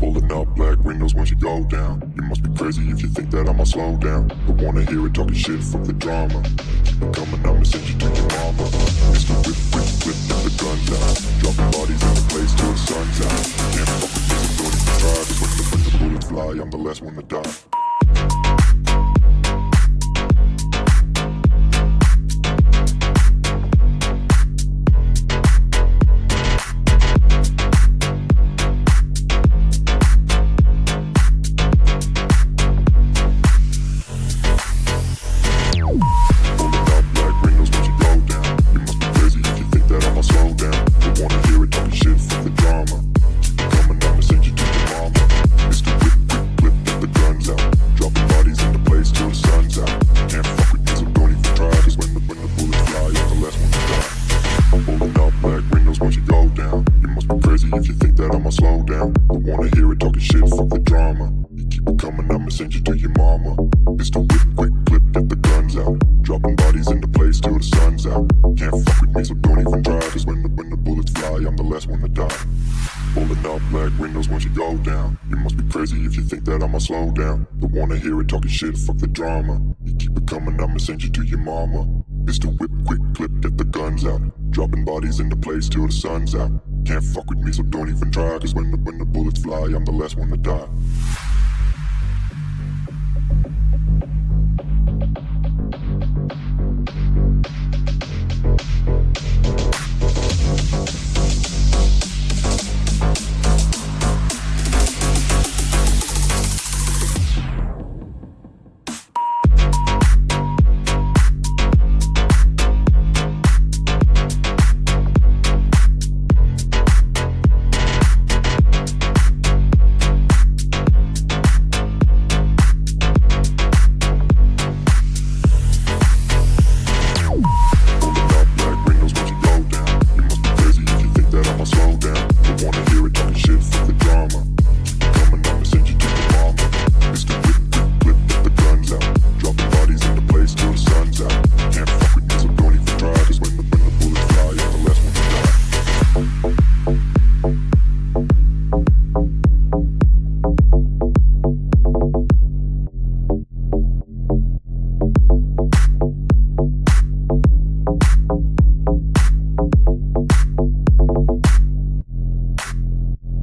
Pulling up black windows once you go down. You must be crazy if you think that I'ma slow down. Don't wanna hear it talking shit, fuck the drama. Keep it coming, I'ma send you to your mama. Mr. Whip, whip, whip, get the guns out. Dropping bodies in the place till the sun's out. Can't fuck with me, so don't even try. Cause when the bullets fly, I'm the last one to die. If you think that I'ma slow down, don't wanna hear it talking shit, fuck the drama. You keep it coming, I'ma send you to your mama. Mr. Whip, quick clip, get the guns out. Dropping bodies into place till the sun's out. Can't fuck with me, so don't even try. Cause when the bullets fly, I'm the last one to die. Pulling up black windows once you go down. You must be crazy if you think that I'ma slow down. Don't wanna hear it talking shit, fuck the drama. You keep it coming, I'ma send you to your mama. Mr. Whip, quick clip, get the guns out. Dropping bodies into place till the sun's out. Can't fuck with me, so don't even try. Cause when the bullets fly, I'm the last one to die.